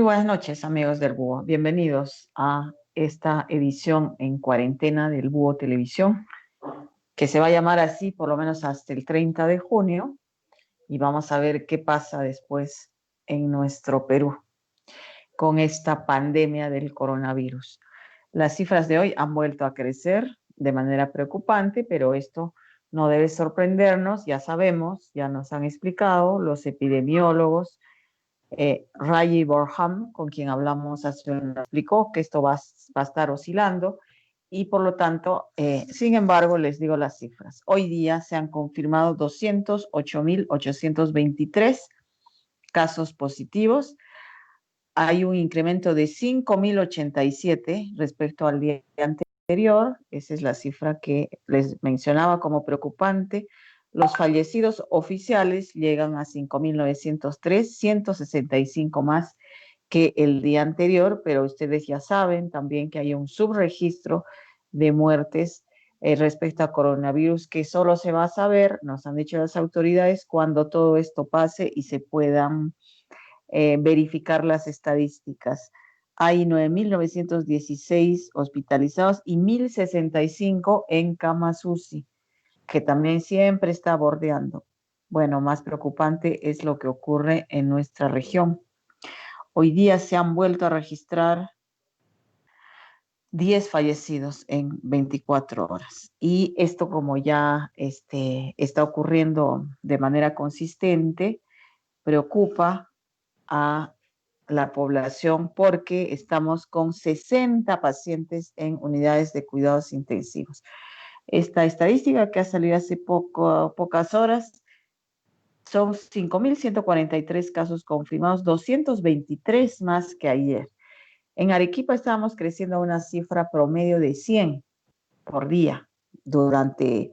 buenas noches, amigos del Búho. Bienvenidos a esta edición en cuarentena del Búho Televisión, que se va a llamar así por lo menos hasta el 30 de junio, y vamos a ver qué pasa después en nuestro Perú con esta pandemia del coronavirus. Las cifras de hoy han vuelto a crecer de manera preocupante, pero esto no debe sorprendernos, ya sabemos, ya nos han explicado los epidemiólogos. Raji Borham, con quien hablamos hace un rato, explicó que esto va a estar oscilando y por lo tanto, sin embargo, les digo las cifras. Hoy día se han confirmado 208.823 casos positivos. Hay un incremento de 5.087 respecto al día anterior. Esa es la cifra que les mencionaba como preocupante. Los fallecidos oficiales llegan a 5.903, 165 más que el día anterior, pero ustedes ya saben también que hay un subregistro de muertes respecto a coronavirus que solo se va a saber, nos han dicho las autoridades, cuando todo esto pase y se puedan verificar las estadísticas. Hay 9.916 hospitalizados y 1.065 en camas UCI, que también siempre está bordeando. Bueno, más preocupante es lo que ocurre en nuestra región. Hoy día se han vuelto a registrar 10 fallecidos en 24 horas. Y esto, como ya está ocurriendo de manera consistente, preocupa a la población porque estamos con 60 pacientes en unidades de cuidados intensivos. Esta estadística que ha salido hace pocas horas son 5.143 casos confirmados, 223 más que ayer. En Arequipa estábamos creciendo a una cifra promedio de 100 por día durante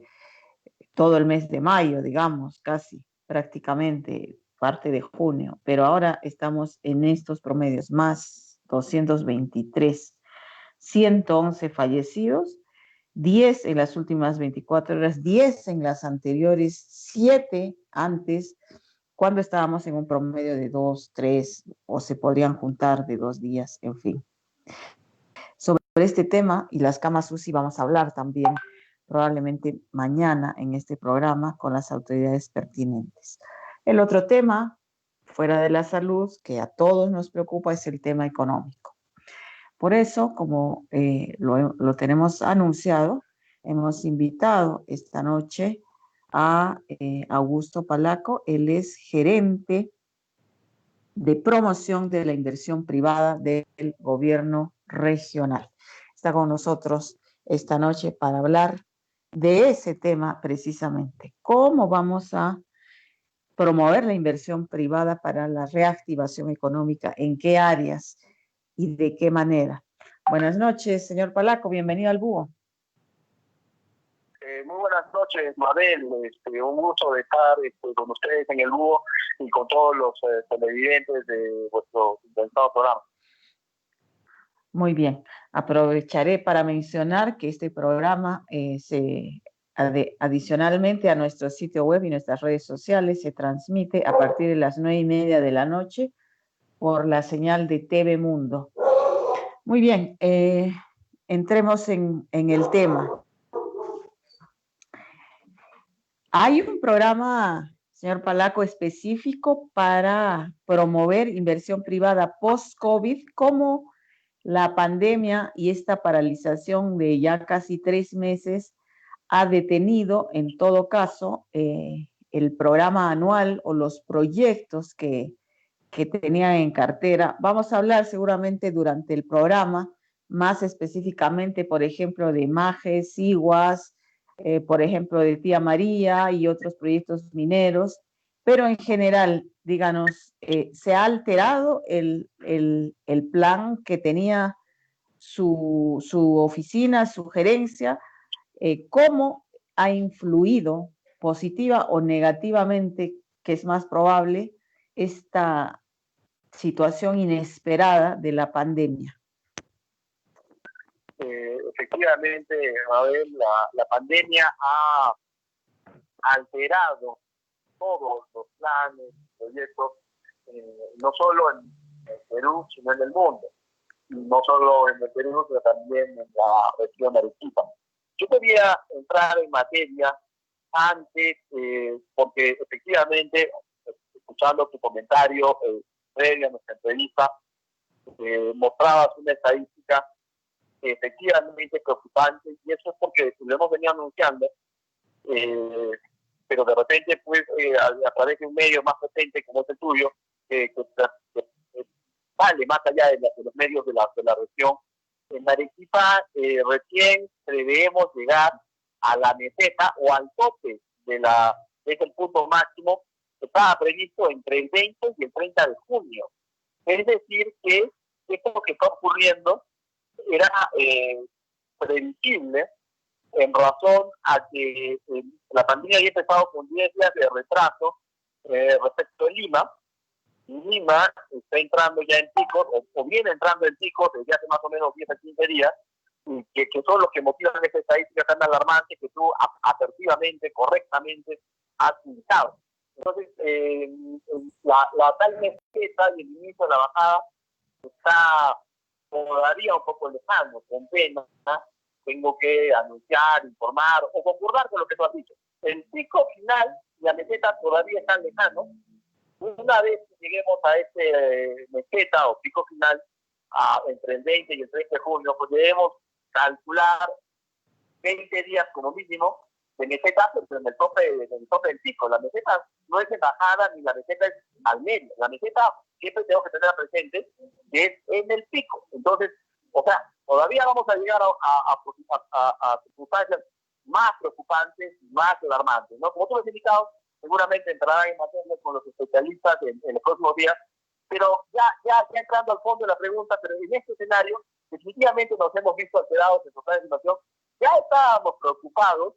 todo el mes de mayo, digamos, casi prácticamente parte de junio, pero ahora estamos en estos promedios, más 223, 111 fallecidos, 10 en las últimas 24 horas, 10 en las anteriores, 7 antes, cuando estábamos en un promedio de 2, 3, o se podrían juntar de 2 días, en fin. Sobre este tema y las camas UCI vamos a hablar también probablemente mañana en este programa con las autoridades pertinentes. El otro tema, fuera de la salud, que a todos nos preocupa, es el tema económico. Por eso, como lo tenemos anunciado, hemos invitado esta noche a Augusto Palaco. Él es gerente de promoción de la inversión privada del gobierno regional. Está con nosotros esta noche para hablar de ese tema precisamente. ¿Cómo vamos a promover la inversión privada para la reactivación económica? ¿En qué áreas y de qué manera? Buenas noches, señor Palaco. Bienvenido al Búho. Muy buenas noches, Mabel. Un gusto de estar con ustedes en el Búho y con todos los televidentes de vuestro inventado programa. Muy bien. Aprovecharé para mencionar que este programa adicionalmente a nuestro sitio web y nuestras redes sociales se transmite a partir de las 9:30 de la noche por la señal de TV Mundo. Muy bien, entremos en el tema. Hay un programa, señor Palaco, específico para promover inversión privada post-COVID. ¿Cómo la pandemia y esta paralización de ya casi 3 meses ha detenido, en todo caso, el programa anual o los proyectos que tenían en cartera? Vamos a hablar seguramente durante el programa, más específicamente, por ejemplo, de Majes, Iguas, por ejemplo, de Tía María y otros proyectos mineros, pero en general, díganos, ¿se ha alterado el plan que tenía su oficina, su gerencia? ¿Cómo ha influido positiva o negativamente, que es más probable, esta situación inesperada de la pandemia? Efectivamente, Mabel, la pandemia ha alterado todos los planes, proyectos, no solo en en Perú, sino en el mundo. Y no solo en el Perú, sino también en la región de Arequipa. Yo quería entrar en materia antes, porque efectivamente, escuchando tu comentario previo a nuestra entrevista, mostrabas una estadística efectivamente preocupante, y eso es porque lo hemos venido anunciando, pero de repente, pues, a través de un medio más potente como es el tuyo, que sale más allá de los medios de la región, en Arequipa recién debemos llegar a la meseta o al tope es el punto máximo que estaba previsto entre el 20 y el 30 de junio. Es decir, que esto que está ocurriendo era previsible en razón a que la pandemia había empezado con 10 días de retraso respecto a Lima. Lima está entrando ya en picos, o viene entrando en picos desde hace más o menos 10 a 15 días, que son los que motivan esta estadística tan alarmante que tú asertivamente, correctamente has indicado. Entonces, la tal meseta y el inicio de la bajada está todavía un poco lejano, con pena. Tengo que anunciar, informar o concordar con lo que tú has dicho. El pico final, la meseta todavía está lejano. Una vez que lleguemos a ese meseta o pico final entre el 20 y el 30 de junio, pues debemos calcular 20 días como mínimo de meseta, pero en el tope del pico. La meseta no es en bajada ni la meseta es al medio. La meseta siempre tengo que tener presente que es en el pico. Entonces, o sea, todavía vamos a llegar a circunstancias más preocupantes y más alarmantes, ¿no? Como tú has indicado, seguramente entrarán en materia con los especialistas en los próximos días, pero ya entrando al fondo de la pregunta, pero en este escenario, definitivamente nos hemos visto alterados en total situación. Ya estábamos preocupados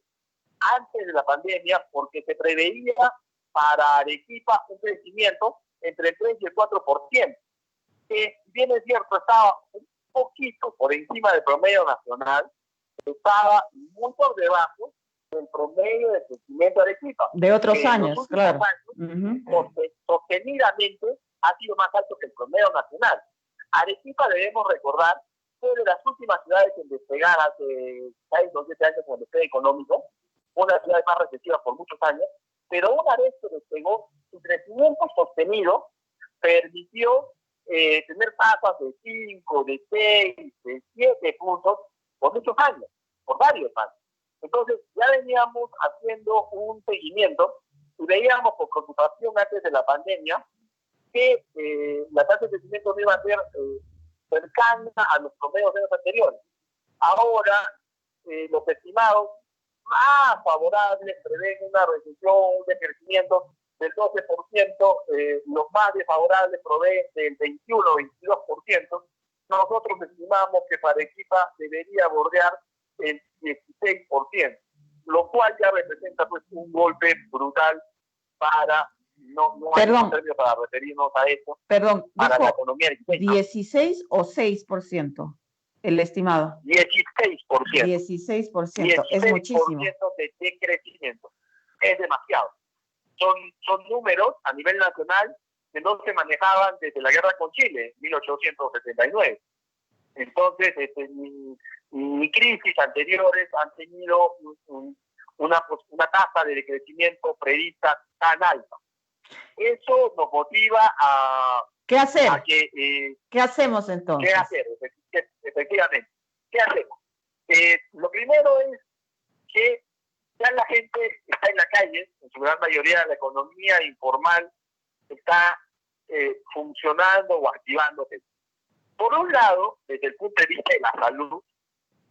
antes de la pandemia porque se preveía para Arequipa un crecimiento entre el 3 y el 4%, que si bien es cierto estaba un poquito por encima del promedio nacional, estaba muy por debajo del promedio de crecimiento de Arequipa. De otros años, claro. Años, sostenidamente ha sido más alto que el promedio nacional. Arequipa, debemos recordar, fue de las últimas ciudades en despegar hace 6 o 7 años con el despegue económico, una ciudad más recesiva por muchos años, pero una vez que despegó, su crecimiento sostenido permitió tener tasas de 5, de 6, de 7 puntos por muchos años, por varios años. Entonces, ya veníamos haciendo un seguimiento y veíamos con preocupación antes de la pandemia que la tasa de crecimiento no iba a ser cercana a los promedios de los anteriores. Ahora, los estimados más favorables prevén una recesión, un decrecimiento del 12%, los más desfavorables proveen del 21-22%. Nosotros estimamos que para Arequipa debería bordear el 16%, lo cual ya representa pues un golpe brutal para, no hay un término para referirnos a eso, para la economía arequipeña. 16 o 6%, el estimado. 16%. 16%, es muchísimo. 16% de decrecimiento, es demasiado. Son números a nivel nacional que no se manejaban desde la guerra con Chile, 1879. Entonces, ni crisis anteriores han tenido una tasa de decrecimiento prevista tan alta. Eso nos motiva a... ¿Qué hacer? ¿Qué hacemos entonces? ¿Qué hacer? Efectivamente. ¿Qué hacemos? Lo primero es que ya la gente está en la calle, en su gran mayoría la economía informal está funcionando o activándose. Por un lado, desde el punto de vista de la salud,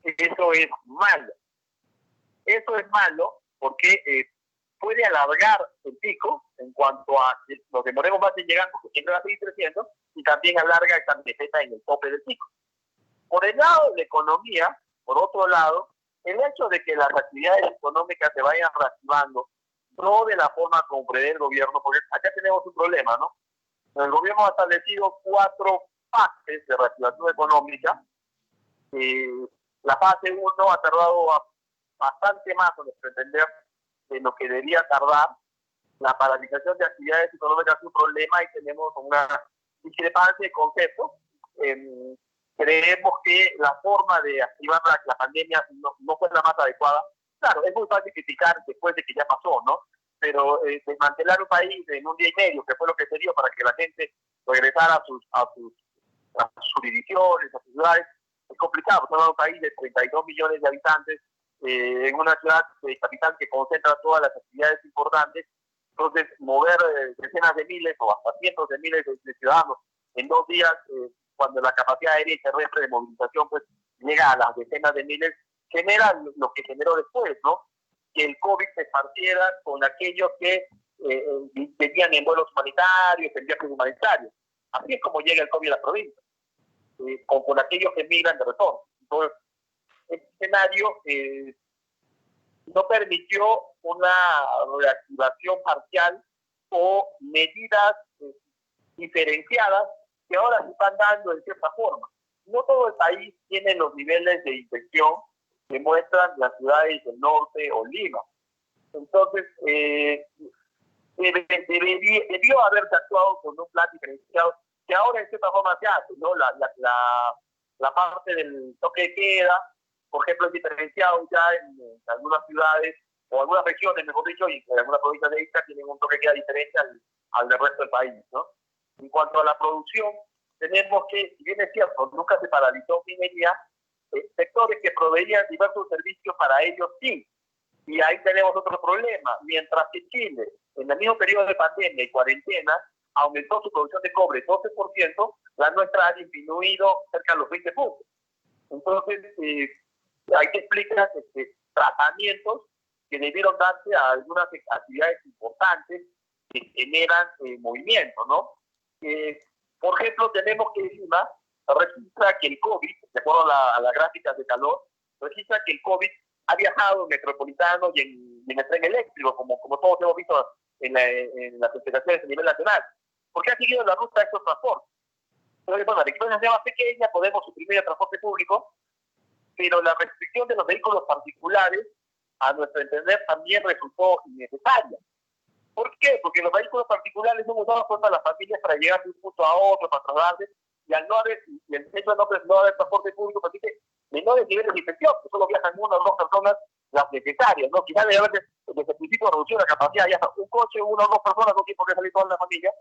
eso es malo. Eso es malo porque puede alargar el pico en cuanto a que nos demoremos más en llegar, porque siempre va a seguir creciendo, y también alarga esta meseta en el tope del pico. Por el lado de la economía, por otro lado, el hecho de que las actividades económicas se vayan reactivando, no de la forma como prevé el gobierno, porque acá tenemos un problema, ¿no? El gobierno ha establecido 4 fases de reactivación económica. La fase 1 ha tardado bastante más, a nuestro entender, de lo que debería tardar. La paralización de actividades económicas es un problema y tenemos una discrepancia de conceptos. Creemos que la forma de activar la pandemia no fue la más adecuada. Claro, es muy fácil criticar después de que ya pasó, ¿no? Pero desmantelar un país en un día y medio, que fue lo que se dio para que la gente regresara a sus jurisdicciones, a sus ciudades, es complicado. Estamos en un país de 32 millones de habitantes, en una ciudad capital que concentra todas las actividades importantes. Entonces, mover decenas de miles o hasta cientos de miles de ciudadanos en 2 días, cuando la capacidad aérea y terrestre de movilización pues llega a las decenas de miles, genera lo que generó después, ¿no? Que el COVID se partiera con aquellos que venían en vuelos humanitarios, en viajes humanitarios. Así es como llega el COVID a la provincia, con aquellos que migran de retorno. Entonces, este escenario no permitió una reactivación parcial o medidas diferenciadas que ahora se están dando en cierta forma. No todo el país tiene los niveles de infección que muestran las ciudades del norte o Lima. Entonces, debió haberse actuado con un plan diferenciado, que ahora en cierta forma se hace, ¿no? La parte del toque de queda, por ejemplo, es diferenciado ya en algunas ciudades, o algunas regiones, mejor dicho, y en algunas provincias de Ica tienen un toque de queda diferente al del resto del país, ¿no? En cuanto a la producción, tenemos que, si bien es cierto, nunca se paralizó minería, sectores que proveían diversos servicios para ellos sí. Y ahí tenemos otro problema. Mientras que Chile, en el mismo periodo de pandemia y cuarentena, aumentó su producción de cobre 12%, la nuestra ha disminuido cerca de los 20 puntos. Entonces, hay que explicar tratamientos que debieron darse a algunas actividades importantes que generan movimiento, ¿no? Por ejemplo, tenemos que Lima registra que el COVID, de acuerdo a las gráficas de calor, registra que el COVID ha viajado en metropolitano y en el tren eléctrico, como todos hemos visto en las investigaciones a nivel nacional, porque ha seguido la ruta de estos transportes. Entonces, bueno, la distancia más pequeña, podemos suprimir el transporte público, pero la restricción de los vehículos particulares, a nuestro entender, también resultó innecesaria. ¿Por qué? Porque los vehículos particulares son usados por las familias para llegar de un punto a otro, para trasladarse, y al no haber, y el hecho de no haber transporte público permite menores niveles de infección, que solo viajan 1 o 2 personas las necesarias, ¿no? Quizás debe haber desde el principio reducción de la capacidad, ya un coche, 1 o 2 personas, no tiene por qué salir toda la familia.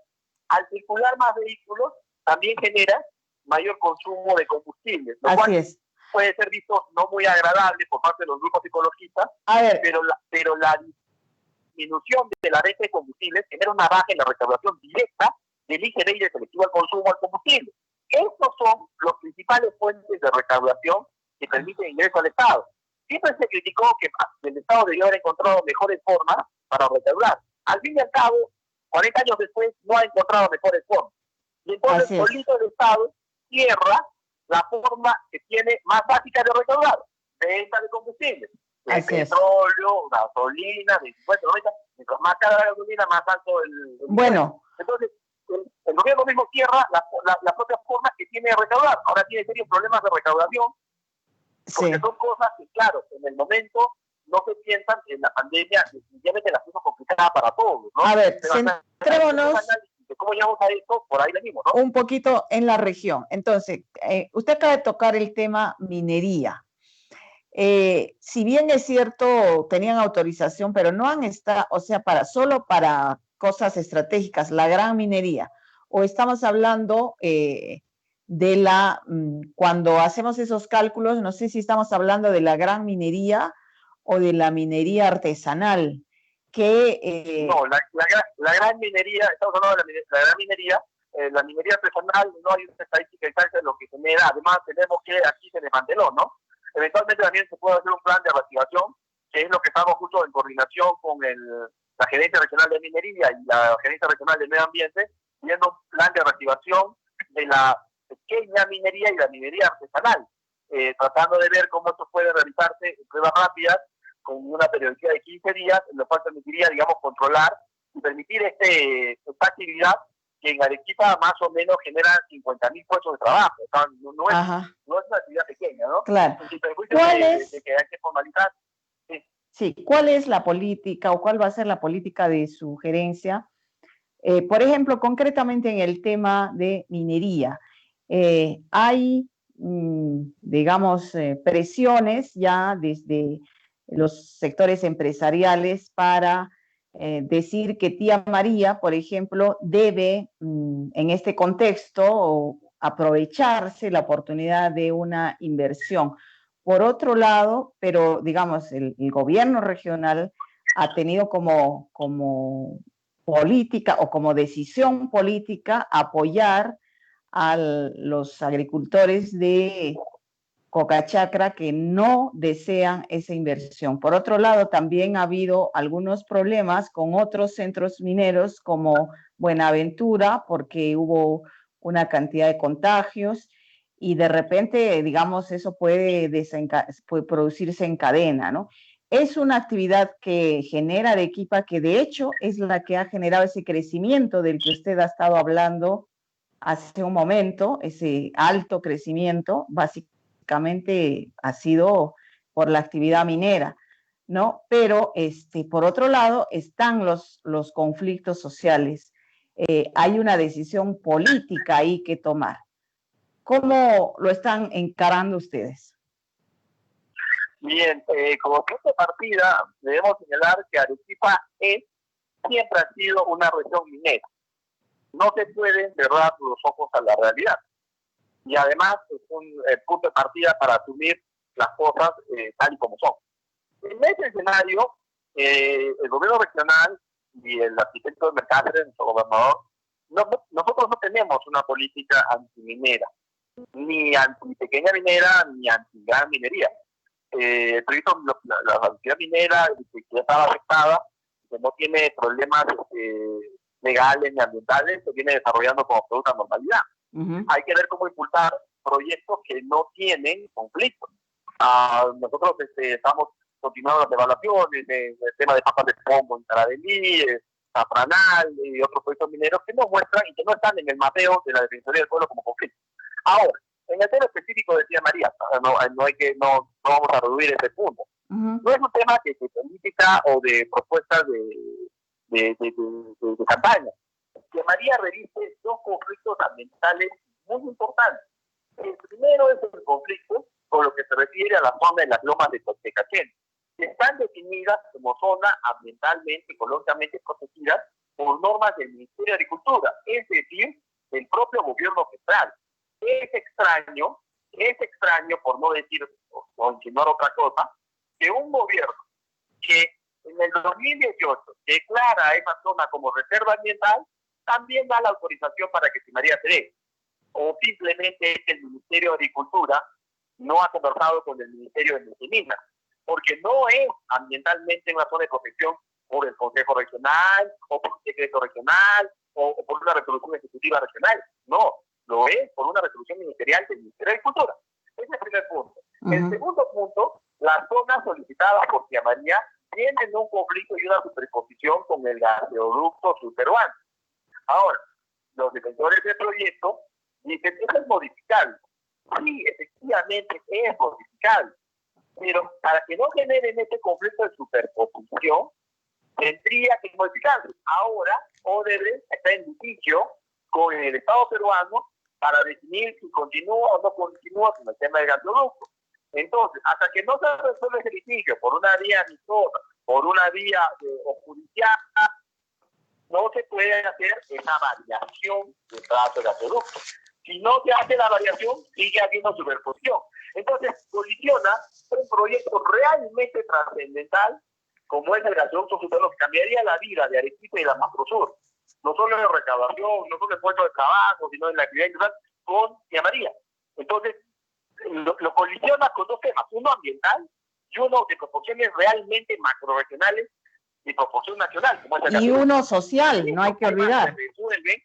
Al circular más vehículos, también genera mayor consumo de combustible, lo cual puede ser visto no muy agradable por parte de los grupos ecologistas, pero la disminución de la venta de combustibles genera una baja en la recaudación directa del IGB y del selectivo al consumo al combustible. Estos son los principales fuentes de recaudación que permiten ingreso al Estado. Siempre se criticó que el Estado debió haber encontrado mejores formas para recaudar. Al fin y al cabo, 40 años después, no ha encontrado mejores formas. Y entonces, solito el Estado cierra la forma que tiene más básica de recaudar, venta de combustible, de petróleo, gasolina, de 50, 90, mientras más cara la gasolina, más alto el bueno. Entonces, el gobierno mismo cierra la propia forma que tiene de recaudar. Ahora tiene serios problemas de recaudación, porque son cosas que, claro, en el momento no se piensan en la pandemia, definitivamente la cosa complicada para todos, ¿no? A ver, centrémonos ¿cómo llegamos a esto? Por ahí venimos, ¿no? Un poquito en la región. Entonces, usted acaba de tocar el tema minería. Si bien es cierto, tenían autorización, pero no han estado, o sea, solo para cosas estratégicas, la gran minería, o estamos hablando cuando hacemos esos cálculos, no sé si estamos hablando de la gran minería o de la minería artesanal, No, la gran minería, estamos hablando de la gran minería, la minería artesanal no hay una estadística exacta de lo que genera, además tenemos que aquí se desmanteló, ¿no? Eventualmente también se puede hacer un plan de reactivación, que es lo que estamos justo en coordinación con la Gerencia Regional de Minería y la Gerencia Regional de Medio Ambiente, viendo un plan de reactivación de la pequeña minería y la minería artesanal, tratando de ver cómo esto puede realizarse en pruebas rápidas, con una periodicidad de 15 días, lo cual permitiría, digamos, controlar y permitir esta actividad que en Arequipa más o menos genera 50.000 puestos de trabajo. O sea, no es una actividad pequeña, ¿no? Claro. ¿Cuál es? De que hay que formalizar. Sí, ¿cuál es la política o cuál va a ser la política de su gerencia Por ejemplo, concretamente en el tema de minería, hay, digamos, presiones ya desde los sectores empresariales para decir que Tía María, por ejemplo, debe en este contexto aprovecharse la oportunidad de una inversión. Por otro lado, pero digamos, el gobierno regional ha tenido como política o como decisión política apoyar a los agricultores de Cocachacra que no desean esa inversión. Por otro lado, también ha habido algunos problemas con otros centros mineros como Buenaventura, porque hubo una cantidad de contagios y de repente, digamos, eso puede producirse en cadena, ¿no? Es una actividad que genera Arequipa, que de hecho es la que ha generado ese crecimiento del que usted ha estado hablando hace un momento, ese alto crecimiento, básicamente ha sido por la actividad minera, ¿no? Pero por otro lado están los conflictos sociales. Hay una decisión política ahí que tomar. ¿Cómo lo están encarando ustedes? Bien, como punto de partida, debemos señalar que Arequipa siempre ha sido una región minera. No se pueden cerrar los ojos a la realidad. Y además es un punto de partida para asumir las cosas tal y como son. En ese escenario, el gobierno regional y el arquitecto de Mercader, nuestro gobernador, nosotros no tenemos una política antiminera, ni anti pequeña minera, ni anti gran minería. El proyecto, la actividad minera que ya estaba afectada, que no tiene problemas legales ni ambientales, se viene desarrollando con absoluta normalidad. Hay que ver cómo impulsar proyectos que no tienen conflictos. Nosotros estamos continuando las evaluaciones del tema de papas de Pombo en Caravelí, Zafranal y otros proyectos mineros que nos muestran y que no están en el mapeo de la Defensoría del Pueblo como conflicto. Ahora, en el tema específico de Tía María, no vamos a reducir ese punto. No es un tema de política o de propuestas de campaña. Que María revise dos conflictos ambientales muy importantes. El primero es el conflicto con lo que se refiere a la zona de las lomas de Totecachén, que están definidas como zona ambientalmente, ecológicamente protegidas por normas del Ministerio de Agricultura, es decir, del propio gobierno central. Es extraño, por no decir o insinuar otra cosa, que un gobierno que en el 2018 declara a esa zona como reserva ambiental, también da la autorización para que María se dé. O simplemente es que el Ministerio de Agricultura no ha conversado con el Ministerio de Minas, porque no es ambientalmente una zona de protección por el Consejo Regional, o por un decreto regional, o por una resolución ejecutiva regional. No, lo es por una resolución ministerial del Ministerio de Agricultura. Ese es el primer punto. El segundo punto, las zonas solicitadas por Tía María tienen un conflicto y una superposición con el gasoducto subperuano. Ahora, los defensores del proyecto dicen que eso es modificable. Sí, efectivamente es modificable, pero para que no generen este conflicto de superposición, tendría que modificarse. Ahora, Odebrecht está en litigio con el Estado peruano para definir si continúa o no continúa con el tema del gasoducto. Entonces, hasta que no se resuelve ese litigio por una vía amistosa, por una vía judicial, no se puede hacer esa variación del trazo de gasoducto. Si no se hace la variación, sigue habiendo superposición. Entonces, colisiona un proyecto realmente trascendental, como es el gasoducto subterráneo, que cambiaría la vida de Arequipa y la Macrosur. No solo en recaudación, no solo en puestos de trabajo, sino en la actividad industrial con Tía María. Entonces, lo colisiona con dos temas, uno ambiental y uno de proporciones realmente macroregionales y proporción nacional. Como es y uno social, no hay que olvidar.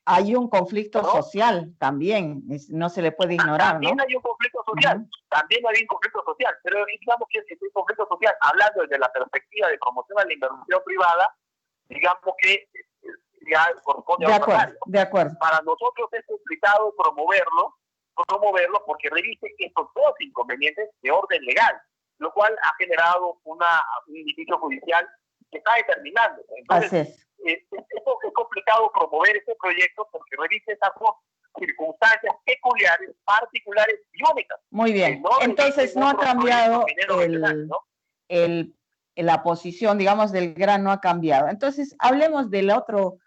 Hay un conflicto social también, no se le puede ignorar, también, ¿no? Hay un conflicto social, también hay un conflicto social, pero digamos que ese conflicto social, hablando desde la perspectiva de promoción a la inversión privada, digamos que ya corresponde a otra área. De acuerdo. Para nosotros es complicado promoverlo porque reviste estos dos inconvenientes de orden legal, lo cual ha generado un litigio judicial que está determinando. Entonces, es complicado promover este proyecto porque reviste esas circunstancias peculiares, particulares y únicas. Muy bien. Entonces no ha cambiado la posición, digamos, del GRAN no ha cambiado. Entonces hablemos del otro,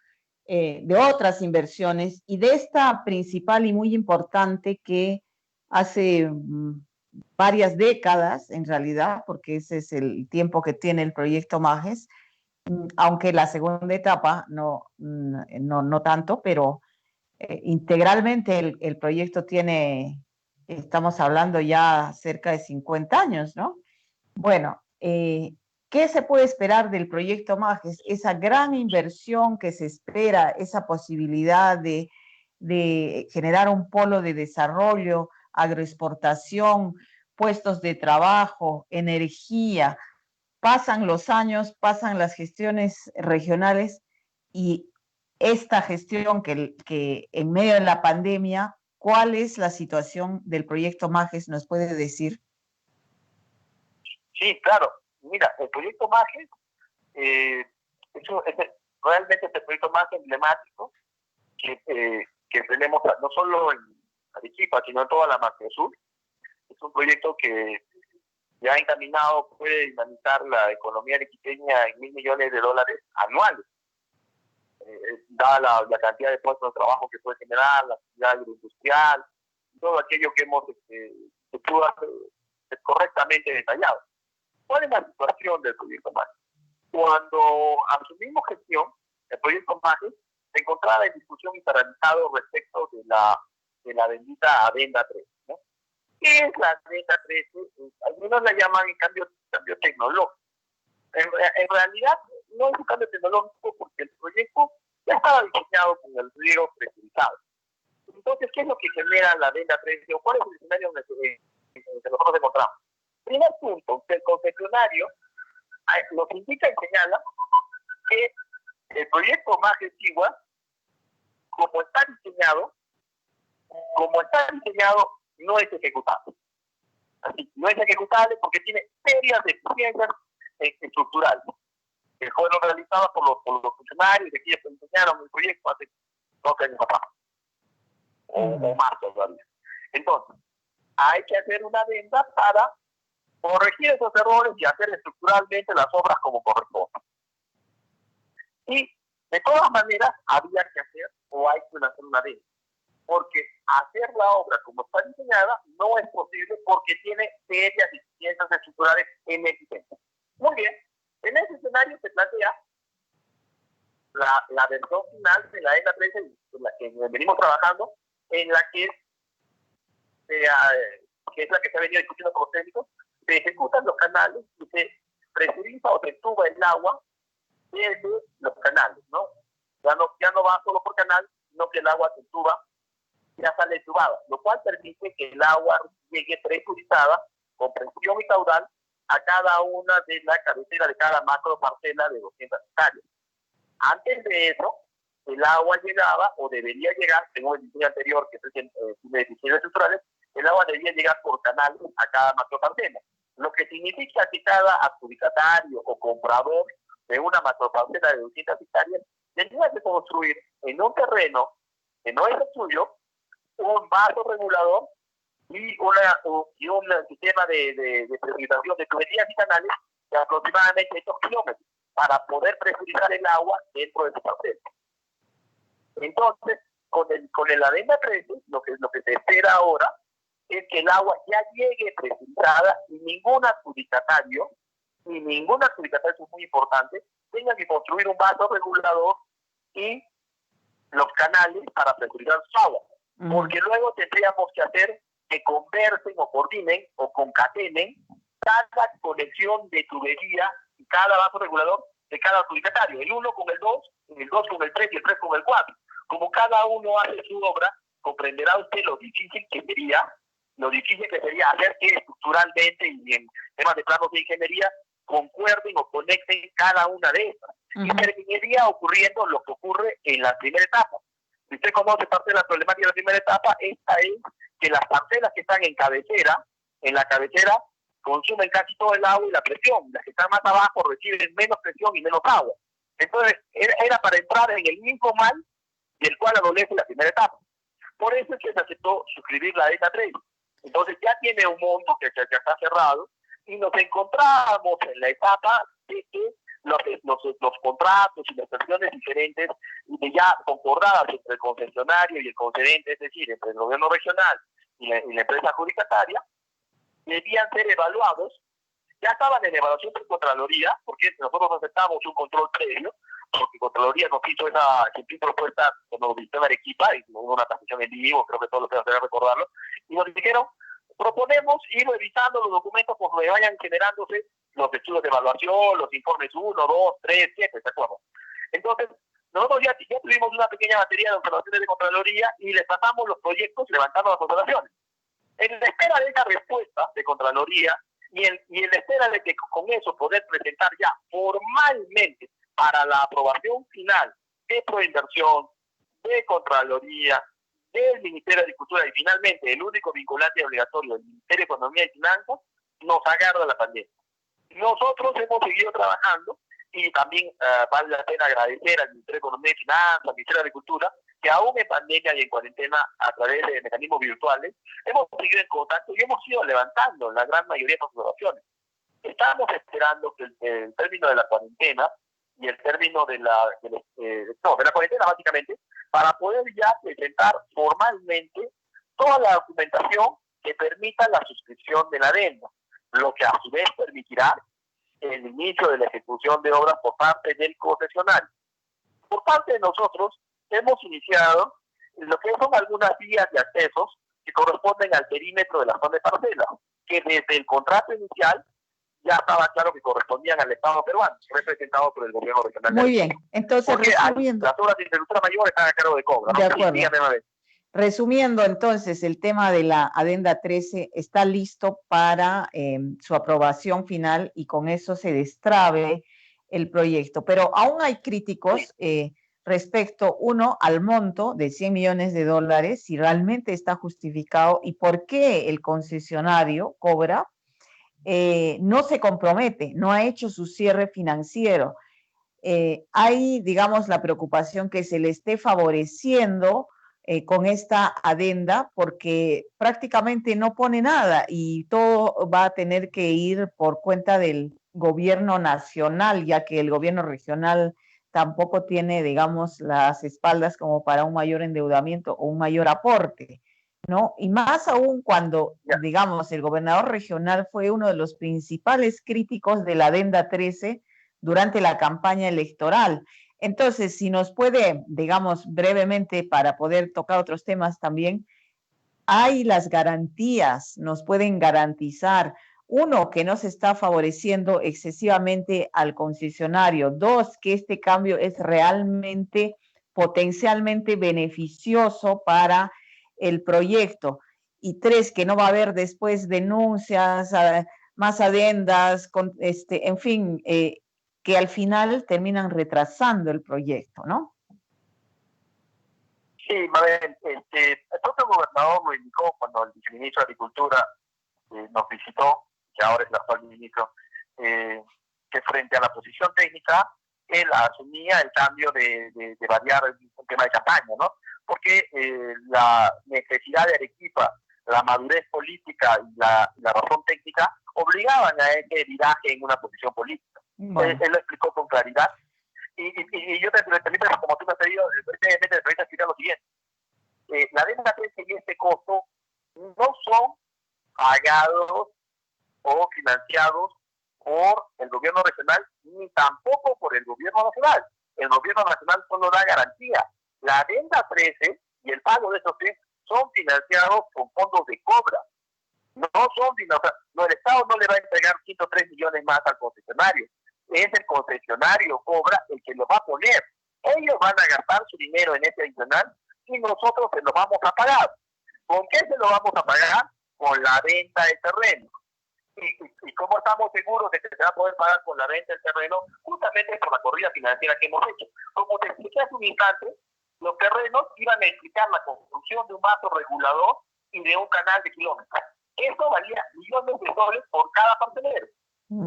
de otras inversiones y de esta principal y muy importante que hace varias décadas, en realidad, porque ese es el tiempo que tiene el proyecto MAGES, aunque la segunda etapa no tanto, pero integralmente el proyecto tiene, estamos hablando ya cerca de 50 años, ¿no? Bueno, ¿qué se puede esperar del proyecto MAGES? Esa gran inversión que se espera, esa posibilidad de generar un polo de desarrollo, agroexportación, puestos de trabajo, energía. Pasan los años, pasan las gestiones regionales y esta gestión que en medio de la pandemia, ¿cuál es la situación del proyecto MAGES? ¿Nos puede decir? Sí, claro. Mira, el proyecto MAGES realmente es el proyecto más emblemático que tenemos no solo en Arequipa, sino en toda la macrosur. Es un proyecto que ya encaminado puede dinamizar la economía arequipeña en $1.000 millones anuales, dada la cantidad de puestos de trabajo que puede generar, la actividad agroindustrial, todo aquello que hemos correctamente detallado. ¿Cuál es la situación del proyecto MAGES? Cuando asumimos gestión, el proyecto MAGES se encontraba en discusión y paralizado respecto de la bendita Adenda 13, ¿no? ¿Qué es la Adenda 13? Algunos la llaman cambio tecnológico. En realidad no es un cambio tecnológico porque el proyecto ya estaba diseñado con el riego presurizado. Entonces, ¿qué es lo que genera la Adenda 13 o cuál es el escenario en el que nosotros nos encontramos? Primer punto, que el concesionario nos indica y señala que el proyecto MAGES Sigua, como está diseñado, no es ejecutable. Así, no es ejecutable porque tiene serias deficiencias estructurales que fueron realizadas por los funcionarios de quienes diseñaron el proyecto hace 2 años atrás, o más todavía. Entonces, hay que hacer una adenda para corregir esos errores y hacer estructuralmente las obras como corresponde. Y de todas maneras había que hacer o hay que hacer una adenda, porque hacer la obra como está diseñada no es posible porque tiene serias deficiencias estructurales inexistencias. Muy bien, en ese escenario se plantea la versión final de la ENA 13, en la que venimos trabajando, en la que es la que se ha venido discutiendo con los técnicos, se ejecutan los canales y se presuriza o se entuba el agua desde los canales, ¿no? Ya no va solo por canal, sino que el agua se entuba, ya sale entubada, lo cual permite que el agua llegue presurizada con presión y caudal a cada una de la cabecera de cada macro parcela de 200 hectáreas. Antes de eso, el agua llegaba o debería llegar, según el diseño anterior, que tiene deficiencias estructurales, el agua debía llegar por canales a cada macroparcela, lo que significa que cada adjudicatario o comprador de una macroparcela de 200 hectáreas tendría que construir en un terreno que no es el suyo un vaso regulador y un sistema de presurización de tuberías y canales de aproximadamente 2 kilómetros para poder presurizar el agua dentro de su parcela. Entonces, con el Adenda 13, lo que se espera ahora es que el agua ya llegue presurizada y ningún adjudicatario, eso es muy importante, tenga que construir un vaso regulador y los canales para presurizar su agua. Porque luego tendríamos que hacer que conversen o coordinen o concatenen cada conexión de tubería y cada vaso regulador de cada adjudicatario, el 1 con el 2, el 2 con el 3 y el 3 con el 4. Como cada uno hace su obra, comprenderá usted lo difícil que sería hacer que estructuralmente y en temas de planos de ingeniería concuerden o conecten cada una de estas. Y terminaría ocurriendo lo que ocurre en la primera etapa. Si usted conoce parte de la problemática de la primera etapa, esta es que las parcelas que están en la cabecera consumen casi todo el agua y la presión. Las que están más abajo reciben menos presión y menos agua. Entonces, era para entrar en el mismo mal del cual adolece la primera etapa. Por eso es que se aceptó suscribir la ETA 3. Entonces ya tiene un monto que está cerrado y nos encontramos en la etapa de que los contratos y las sanciones diferentes de ya concordadas entre el concesionario y el concedente, es decir, entre el gobierno regional y la empresa adjudicataria, debían ser evaluados. Ya estaban en evaluación por Contraloría, porque nosotros aceptamos un control previo, porque Contraloría nos hizo esa propuesta cuando nos visitó en Arequipa, y hubo una transmisión en vivo, creo que todos los que deben recordarlo, y nos dijeron, proponemos ir revisando los documentos conforme vayan generándose los estudios de evaluación, los informes 1, 2, 3, 7, ¿de acuerdo? Entonces, nosotros ya tuvimos una pequeña batería de observaciones de Contraloría y les pasamos los proyectos levantando las observaciones. En la espera de esa respuesta de Contraloría y en la espera de que con eso poder presentar ya formalmente para la aprobación final de Proinversión, de Contraloría, del Ministerio de Agricultura y finalmente el único vinculante obligatorio del Ministerio de Economía y Finanzas, nos agarra la pandemia. Nosotros hemos seguido trabajando y también vale la pena agradecer al Ministerio de Economía y Finanzas, al Ministerio de Agricultura, que aún en pandemia y en cuarentena, a través de mecanismos virtuales, hemos seguido en contacto y hemos ido levantando la gran mayoría de las observaciones. Estamos esperando que el término de la cuarentena y el término de la cuarentena básicamente, para poder ya presentar formalmente toda la documentación que permita la suscripción de la adenda, lo que a su vez permitirá el inicio de la ejecución de obras por parte del concesionario. Por parte de nosotros, hemos iniciado lo que son algunas vías de accesos que corresponden al perímetro de la zona de parcela, que desde el contrato inicial ya estaba claro que correspondían al Estado peruano, representado por el gobierno regional. Muy bien, entonces resumiendo. Las obras de infraestructura mayor están a cargo de Cobra. De acuerdo. Resumiendo, entonces, el tema de la Adenda 13 está listo para su aprobación final y con eso se destrabe el proyecto. Pero aún hay críticos respecto, uno, al monto de $100 millones, si realmente está justificado y por qué el concesionario Cobra no se compromete, no ha hecho su cierre financiero. Hay, digamos, la preocupación que se le esté favoreciendo con esta adenda porque prácticamente no pone nada y todo va a tener que ir por cuenta del gobierno nacional, ya que el gobierno regional tampoco tiene, digamos, las espaldas como para un mayor endeudamiento o un mayor aporte, ¿no? Y más aún cuando, digamos, el gobernador regional fue uno de los principales críticos de la Adenda 13 durante la campaña electoral. Entonces, si nos puede, digamos, brevemente, para poder tocar otros temas también, hay las garantías, nos pueden garantizar, uno, que no se está favoreciendo excesivamente al concesionario, dos, que este cambio es realmente potencialmente beneficioso para el proyecto, y tres, que no va a haber después denuncias, más adendas, en fin, que al final terminan retrasando el proyecto, ¿no? Sí, Mabel, el propio gobernador lo indicó cuando el viceministro de Agricultura nos visitó, que ahora es el actual ministro, que frente a la posición técnica, él asumía el cambio de variar el tema de campaña, ¿no? Porque la necesidad de Arequipa, la madurez política y la razón técnica obligaban a ese viraje en una posición política. Bueno. Él lo explicó con claridad. Y yo también, como tú me has pedido, brevemente te voy a explicar lo siguiente. La Adenda 13 y este costo no son pagados o financiados por el gobierno regional ni tampoco por el gobierno nacional. El gobierno nacional solo da garantía. La Adenda 13 y el pago de esos bienes son financiados con fondos de Cobra. No son, no, el Estado no le va a entregar 103 millones más al concesionario. Es el concesionario Cobra el que lo va a poner. Ellos van a gastar su dinero en ese adicional y nosotros se lo vamos a pagar. ¿Con qué se lo vamos a pagar? Con la venta del terreno. ¿Y cómo estamos seguros de que se va a poder pagar con la venta del terreno? Justamente por la corrida financiera que hemos hecho. Como te expliqué hace un instante, los terrenos iban a implicar la construcción de un vaso regulador y de un canal de kilómetros. Eso valía millones de dólares por cada parcelero.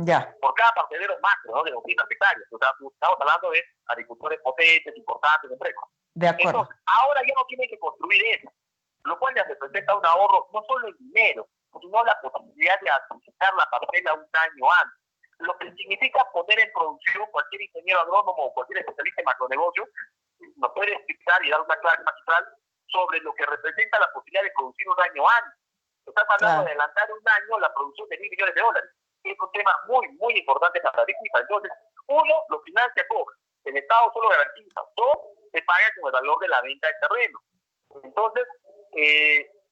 Ya. Por cada parcelero macro, ¿no? De 200 hectáreas. O sea, estamos hablando de agricultores potentes, importantes, empresas. De acuerdo. Entonces, ahora ya no tienen que construir eso, lo cual ya representa un ahorro no solo en dinero, sino la posibilidad de adjudicar la parcela un año antes. Lo que significa poner en producción, cualquier ingeniero agrónomo o cualquier especialista en macronegocios nos puede explicar y dar una clase magistral sobre lo que representa la posibilidad de producir un año antes. Estás hablando de adelantar un año la producción de $1.000 millones. Es un tema muy, muy importante para la Arequipa. Entonces, uno, lo financia Cobre. El Estado solo garantiza. Dos, se paga con el valor de la venta del terreno. Entonces,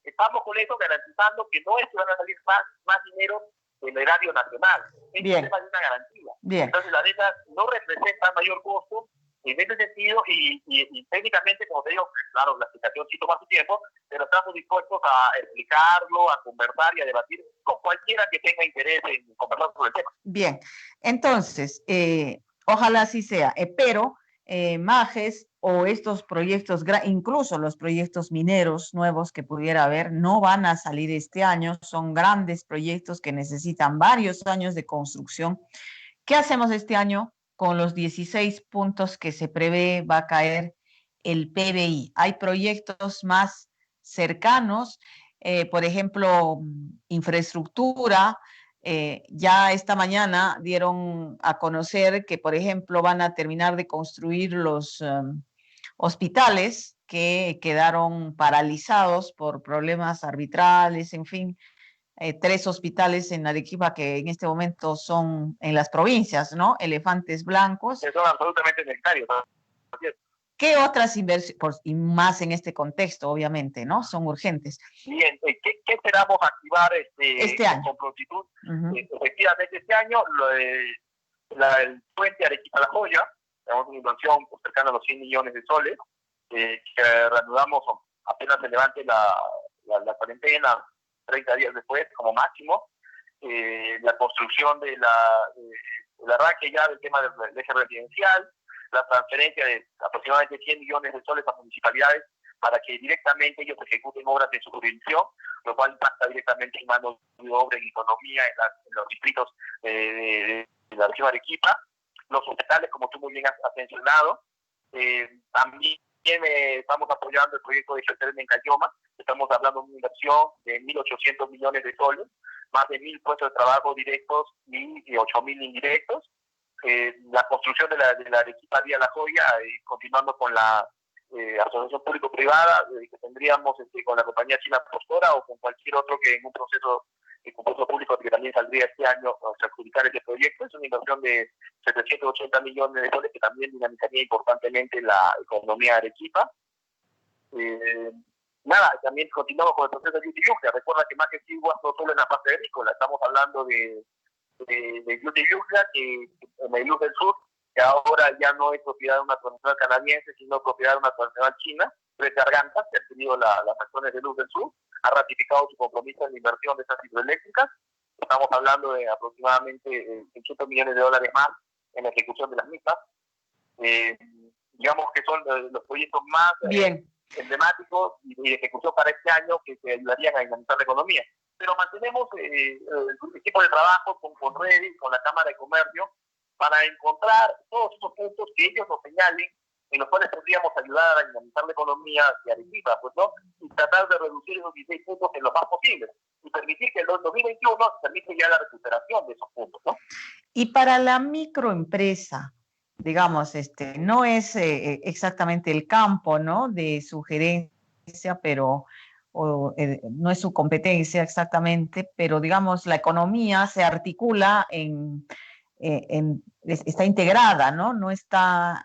estamos con eso garantizando que no es que van a salir más dinero del erario nacional. Es un tema de una garantía. Bien. Entonces, la deuda no representa mayor costo en ese sentido y técnicamente, como te digo, claro, la explicación sí toma su tiempo, pero estamos dispuestos a explicarlo, a conversar y a debatir con cualquiera que tenga interés en conversar sobre el tema. Bien, entonces, ojalá así sea, pero Majes o estos proyectos, incluso los proyectos mineros nuevos que pudiera haber, no van a salir este año, son grandes proyectos que necesitan varios años de construcción. ¿Qué hacemos este año con los 16 puntos que se prevé va a caer el PBI? Hay proyectos más cercanos, por ejemplo, infraestructura. Ya esta mañana dieron a conocer que, por ejemplo, van a terminar de construir los hospitales que quedaron paralizados por problemas arbitrales, en fin. 3 hospitales en Arequipa que en este momento son en las provincias, ¿no? Elefantes blancos. Que son absolutamente necesarios, ¿no? ¿Qué otras inversiones, y más en este contexto, obviamente, ¿no? Son urgentes. Bien, ¿qué esperamos activar este año? Con prontitud? Efectivamente, este año el puente Arequipa-La Joya, tenemos una inversión cercana a los 100 millones de soles, que reanudamos apenas se levante la cuarentena, 30 días después, como máximo. La construcción del arranque ya del tema del eje residencial, la transferencia de aproximadamente 100 millones de soles a municipalidades para que directamente ellos ejecuten obras de su jurisdicción, lo cual impacta directamente en mano de obra y economía en los distritos de la región de Arequipa. Los hospitales, como tú muy bien has mencionado, también estamos apoyando el proyecto de Geotermia en Cayoma. Estamos hablando de una inversión de 1.800 millones de soles, más de 1.000 puestos de trabajo directos y 8.000 indirectos. La construcción de la Arequipa Vía La Joya, continuando con la asociación público-privada que tendríamos con la compañía china Postora o con cualquier otro que en un proceso de concurso público que también saldría este año a adjudicar este proyecto. Es una inversión de 780 millones de soles que también dinamizaría importantemente la economía de Arequipa. También continuamos con el proceso de Yuti-Yucla. Recuerda que más que Siguas no solo en la parte agrícola, estamos hablando de Yuti-Yucla, que en el Luz del Sur, que ahora ya no es propiedad de una transnacional canadiense, sino propiedad de una transnacional china, Tres Gargantas, que ha tenido las acciones de Luz del Sur, ha ratificado su compromiso en la inversión de estas hidroeléctricas. Estamos hablando de aproximadamente 600 millones de dólares más en la ejecución de las mismas. Digamos que son los proyectos más emblemáticos y de ejecución para este año que ayudarían a dinamizar la economía. Pero mantenemos el equipo de trabajo con Redi, con la Cámara de Comercio, para encontrar todos esos puntos que ellos nos señalen, en los cuales podríamos ayudar a dinamizar la economía de Arequipa, pues, ¿no? Y tratar de reducir esos 16 puntos en lo más posible, y permitir que el 2021 permite ya la recuperación de esos puntos, ¿no? Y para la microempresa, digamos, no es exactamente el campo, ¿no?, de sugerencia, pero no es su competencia exactamente, pero digamos la economía se articula está integrada, ¿no? No está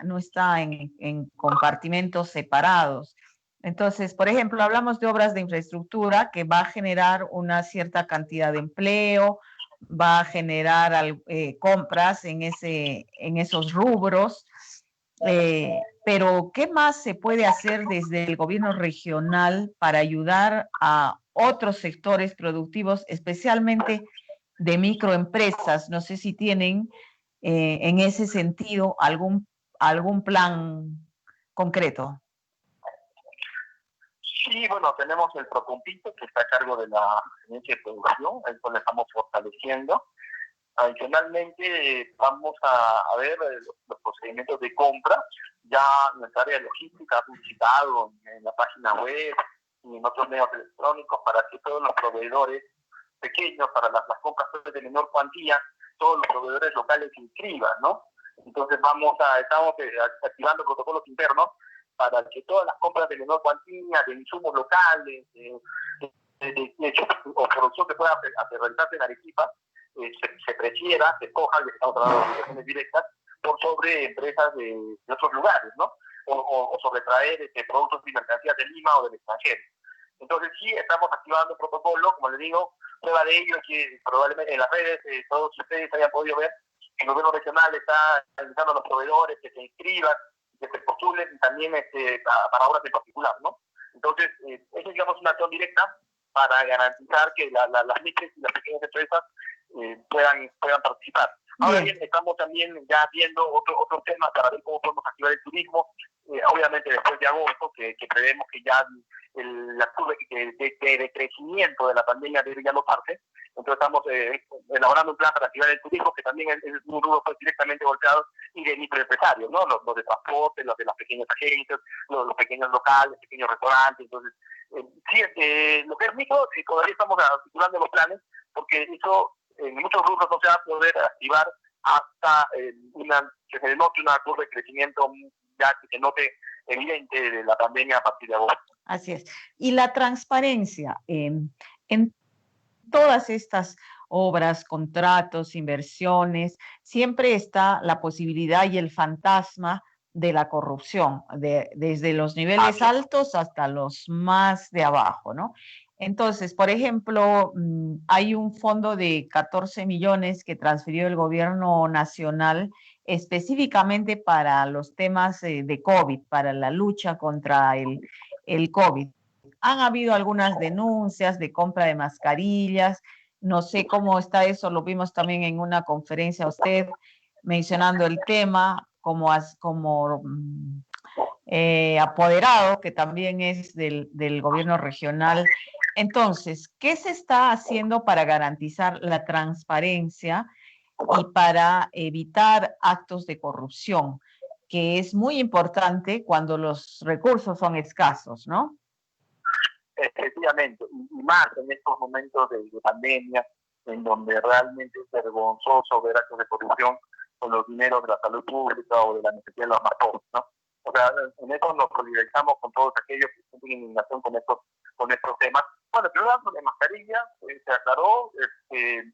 en compartimentos separados. Entonces, por ejemplo, hablamos de obras de infraestructura que va a generar una cierta cantidad de empleo, va a generar compras en esos rubros, pero ¿qué más se puede hacer desde el gobierno regional para ayudar a otros sectores productivos, especialmente de microempresas? No sé si tienen en ese sentido algún plan concreto. Sí, bueno, tenemos el Procumpito, que está a cargo de la Gerencia de Producción, el cual estamos fortaleciendo. Adicionalmente, vamos a ver los procedimientos de compra. Ya nuestra área de logística ha publicitado en la página web y en otros medios electrónicos para que todos los proveedores pequeños, para las compras de menor cuantía, todos los proveedores locales se inscriban, ¿no? Entonces estamos activando protocolos internos para que todas las compras de menor cuantía, de insumos locales, de o producción que pueda realizarse en Arequipa, se prefiera, se coja, y estamos hablando de operaciones directas, por sobre empresas de otros lugares, ¿no? O sobre traer productos y mercancías de Lima o del extranjero. Entonces sí, estamos activando el protocolo, como les digo, prueba de ello es que probablemente en las redes todos ustedes hayan podido ver que el gobierno regional está invitando a los proveedores que se inscriban, que se postulen y también para obras en particular, ¿no? Entonces, eso es, digamos, una acción directa para garantizar que las micros y las pequeñas empresas puedan participar. Ahora bien, estamos también ya viendo otros temas para ver cómo podemos activar el turismo, obviamente después de agosto, que prevemos que ya la curva de crecimiento de la pandemia debe ya notarse. Entonces estamos elaborando un plan para activar el turismo, que también es un rubro pues, directamente golpeado, y de microempresarios, ¿no? Los de transporte, los de las pequeñas agencias, los pequeños locales, pequeños restaurantes. Entonces, sí, lo que es micro, todavía estamos articulando los planes, porque eso en muchos rubros no se va a poder activar hasta que se denote una curva de crecimiento ya que se note evidente de la pandemia a partir de agosto. Así es. Y la transparencia en todas estas obras, contratos, inversiones, siempre está la posibilidad y el fantasma de la corrupción, desde los niveles altos hasta los más de abajo, ¿no? Entonces, por ejemplo, hay un fondo de 14 millones que transfirió el gobierno nacional específicamente para los temas de COVID, para la lucha contra el COVID. Han habido algunas denuncias de compra de mascarillas. No sé cómo está eso, lo vimos también en una conferencia usted mencionando el tema como apoderado, que también es del gobierno regional. Entonces, ¿qué se está haciendo para garantizar la transparencia y para evitar actos de corrupción, que es muy importante cuando los recursos son escasos, ¿no? Efectivamente, y más en estos momentos de pandemia, en donde realmente es vergonzoso ver actos de corrupción con los dineros de la salud pública o de la necesidad de los más pobres, ¿no? O sea, en eso nos solidarizamos con todos aquellos que tienen indignación con estos temas. Bueno, pero hablando de mascarilla, se aclaró, el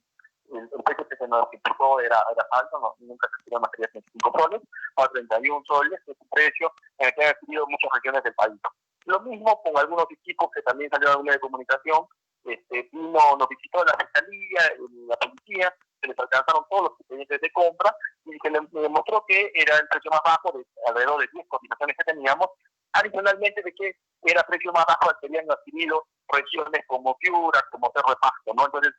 precio que se nos implicó era falso, no, nunca se tiró mascarilla de 25 soles, a 31 soles, que es un precio en el que han adquirido muchas regiones del país. Lo mismo con algunos equipos que también salieron a una de comunicación, nos visitó la fiscalía, la policía, se les alcanzaron todos los expedientes de compra y se les demostró que era el precio más bajo de alrededor de 10 cotizaciones que teníamos, adicionalmente de que era el precio más bajo al que habían adquirido regiones como Piura, como Cerro de Pasco, ¿no? Entonces,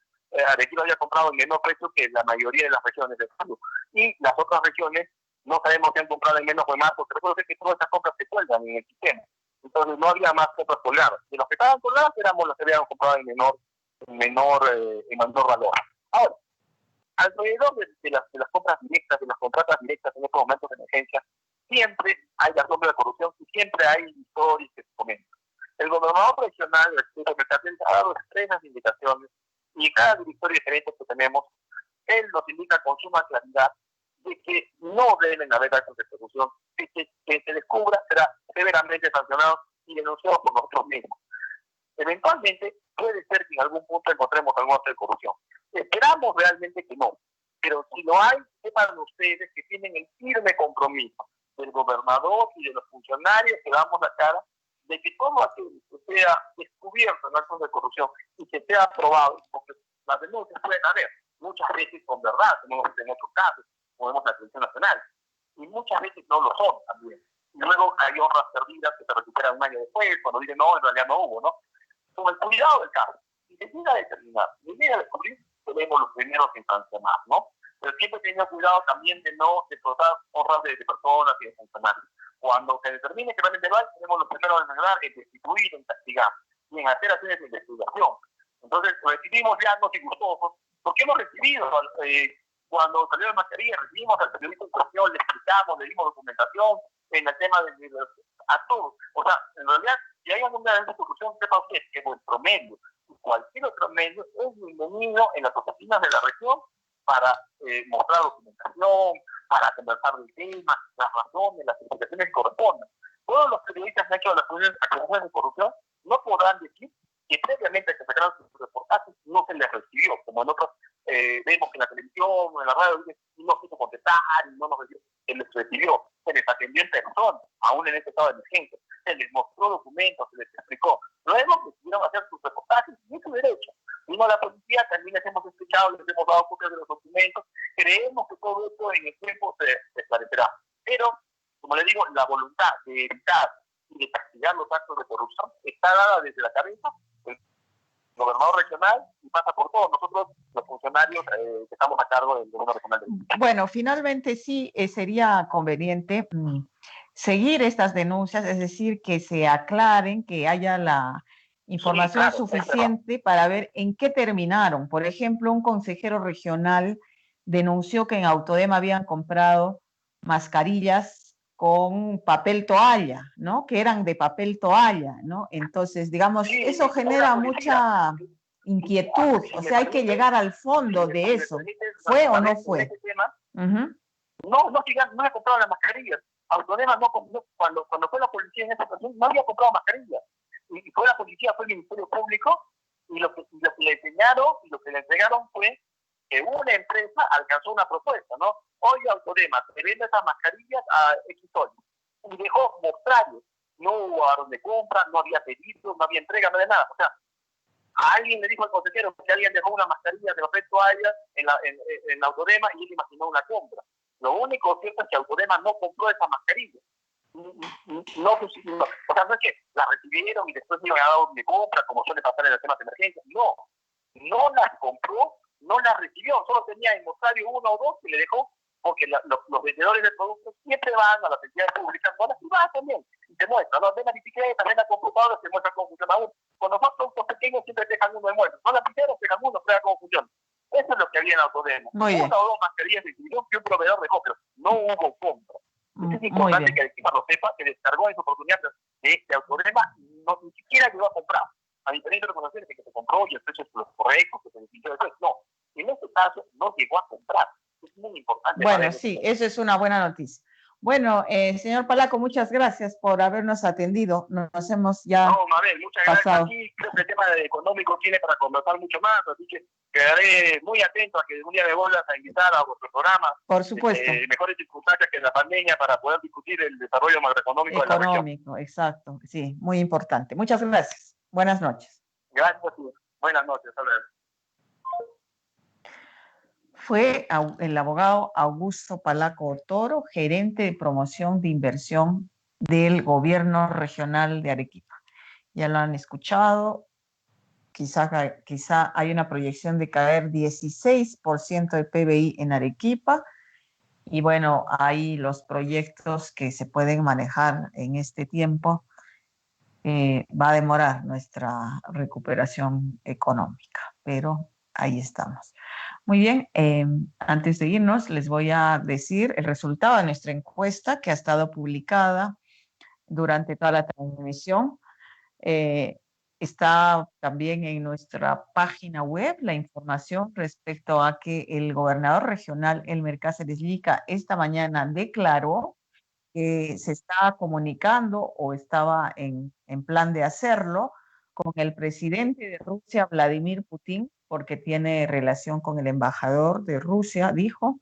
Arequipa había comprado en menor precio que la mayoría de las regiones del mundo. Y las otras regiones no sabemos si han comprado en menos o en más, porque recuerdo que todas estas compras se cuelgan en el sistema. Entonces no había más compras colgadas. Y los que estaban colgadas éramos los que habían comprado en menor valor. Ahora, alrededor de las compras directas, de las contratas directas en estos momentos de emergencia, siempre hay la sombra de corrupción y siempre hay historias que se comentan. El gobernador regional, el secretario, ha dado expresas indicaciones y cada directorio diferente que tenemos, él nos indica con suma claridad de que no deben haber actos de corrupción, que se descubra será severamente sancionado y denunciado por nosotros mismos. Eventualmente puede ser que en algún punto encontremos algún acto de corrupción. Esperamos realmente que no, pero si lo hay, sepan ustedes que tienen el firme compromiso del gobernador y de los funcionarios que damos la cara de que todo aquello que sea descubierto en actos de corrupción y que sea aprobado, porque las denuncias pueden haber, muchas veces con verdad, como en otros casos, como vemos en la televisión nacional, y muchas veces no lo son también. Y luego hay honras perdidas que se recuperan un año después, cuando dicen no, en realidad no hubo, ¿no? Con el cuidado del caso. Si se llega a determinar, si se llega a descubrir, tenemos los primeros en sancionar, ¿no? Pero siempre teniendo cuidado también de no destrozar honras de personas y de funcionarios. Cuando se determine que realmente no hay, tenemos los primeros en sancionar, en destituir, en castigar y en hacer acciones de investigación. Entonces, recibimos ya no disgustosos, porque hemos recibido cuando salió la mascarilla, recibimos al periodista en cuestión, le explicamos, le dimos documentación en el tema a todos. O sea, en realidad, si hay alguna discusión, sepa usted que vuestro medio y cualquier otro medio es bienvenido en las oficinas de la región para mostrar documentación, para conversar del tema, las razones, las explicaciones que correspondan. Todos los periodistas que han hecho las acusaciones de corrupción no podrán decir que previamente que sacaron sus reportajes no se les recibió, como en otros vemos que en la televisión o en la radio no quiso contestar, no nos recibió, se les recibió, se les atendió en persona, aún en este estado de emergencia, se les mostró documentos, se les explicó. Luego decidieron hacer sus reportajes y es su derecho. Vino a la policía, también les hemos explicado, les hemos dado copias de los documentos, creemos que todo esto en el tiempo se esclarecerá. Pero, como les digo, la voluntad de evitar y de castigar los actos de corrupción está dada desde la cabeza del gobernador regional y pasa por todos nosotros, los funcionarios que estamos a cargo del gobierno regional. Bueno, finalmente sí sería conveniente seguir estas denuncias, es decir, que se aclaren, que haya la información suficiente para ver en qué terminaron. Por ejemplo, un consejero regional denunció que en Autodema habían comprado mascarillas con papel toalla, ¿no? Que eran de papel toalla, ¿no? Entonces, digamos, eso genera mucha inquietud, o sea, hay que llegar al fondo de eso. ¿Fue o no fue? No he comprado las mascarillas. Autodema cuando fue la policía en esa ocasión, no había comprado mascarillas. Y fue la policía, fue el Ministerio Público, y lo que le enseñaron y lo que le entregaron fue que una empresa alcanzó una propuesta, ¿no? Oye, Autodema, te vende esas mascarillas a X soles. Y dejó mostrarios. No hubo a dónde compra, no había pedido, no había entrega, no había nada. O sea, a alguien le dijo al consejero que alguien dejó una mascarilla de papel toalla en Autodema y él imaginó una compra. Lo único cierto es que Autodema no compró esa mascarilla. O sea, no es que la recibieron y después me iban a dar de compra, como suele pasar en los temas de emergencia. No las compró, no las recibió, solo tenía en mostrario uno o dos que le dejó, porque los vendedores de productos siempre van a las entidades públicas, o a las privadas también, y te muestran, ¿no? Ven la bicicleta, ven la computadora, te muestran cómo funciona uno. Con los productos pequeños siempre dejan uno de muerto, no las primeras dejan uno, prueba cómo funciona. Eso es lo que había en Autodema. Una o dos mascarillas recibió que un proveedor dejó, pero no hubo compra. Es importante que el equipo lo sepa, que descargó esa oportunidad de Autodema, ni siquiera llegó a comprar. A diferencia de reconocer que se compró y el precio es los correctos, que se decidió después. No, en este caso no llegó a comprar. Es muy importante. Bueno, sí, eso es una buena noticia. Bueno, señor Palaco, muchas gracias por habernos atendido. Nos hemos ya Mabel, muchas gracias. Aquí creo que el tema económico tiene para conversar mucho más, así que quedaré muy atento a que un día me vuelvas a invitar a vuestro programa. Por supuesto. Mejores circunstancias que en la pandemia para poder discutir el desarrollo macroeconómico de la región. Económico, exacto, sí, muy importante. Muchas gracias. Buenas noches. Gracias, buenas noches. Hasta luego. Fue el abogado Augusto Palaco Toro, gerente de promoción de inversión del gobierno regional de Arequipa. Ya lo han escuchado, quizá hay una proyección de caer 16% del PBI en Arequipa, y bueno, hay los proyectos que se pueden manejar en este tiempo. Va a demorar nuestra recuperación económica, pero ahí estamos. Muy bien, antes de irnos, les voy a decir el resultado de nuestra encuesta que ha estado publicada durante toda la transmisión. Está también en nuestra página web la información respecto a que el gobernador regional, Elmer Cáceres Llica, esta mañana declaró que se está comunicando o estaba en plan de hacerlo con el presidente de Rusia, Vladimir Putin, porque tiene relación con el embajador de Rusia, dijo,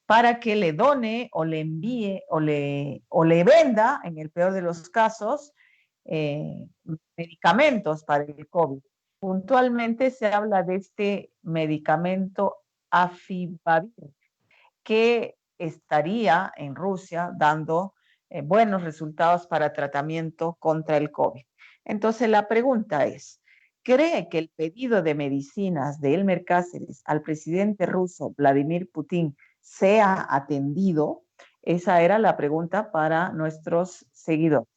para que le done o le envíe o le venda, en el peor de los casos, medicamentos para el COVID. Puntualmente se habla de este medicamento Afibavir, que estaría en Rusia dando buenos resultados para tratamiento contra el COVID. Entonces la pregunta es, ¿cree que el pedido de medicinas de Elmer Cáceres al presidente ruso Vladimir Putin sea atendido? Esa era la pregunta para nuestros seguidores.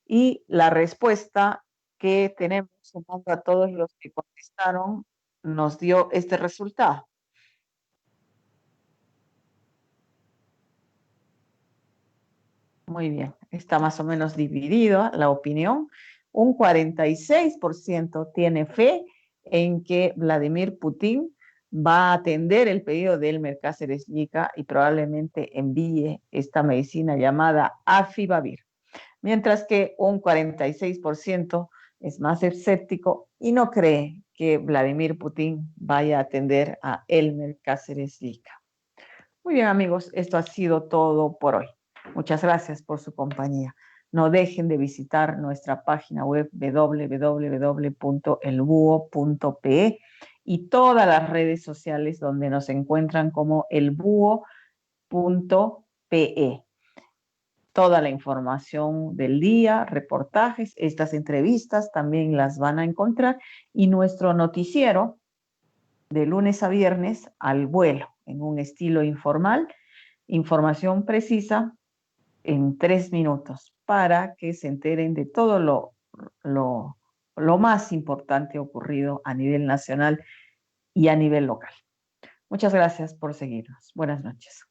Y la respuesta que tenemos, sumando a todos los que contestaron, nos dio este resultado. Muy bien, está más o menos dividida la opinión. Un 46% tiene fe en que Vladimir Putin va a atender el pedido del Cáceres Llica y probablemente envíe esta medicina llamada Afibavir, mientras que un 46% es más escéptico y no cree que Vladimir Putin vaya a atender a Elmer Cáceres Llica. Muy bien, amigos, esto ha sido todo por hoy. Muchas gracias por su compañía. No dejen de visitar nuestra página web www.elbuo.pe y todas las redes sociales donde nos encuentran como elbuo.pe. Toda la información del día, reportajes, estas entrevistas también las van a encontrar y nuestro noticiero de lunes a viernes al vuelo en un estilo informal, información precisa en 3 minutos para que se enteren de todo lo más importante ocurrido a nivel nacional y a nivel local. Muchas gracias por seguirnos. Buenas noches.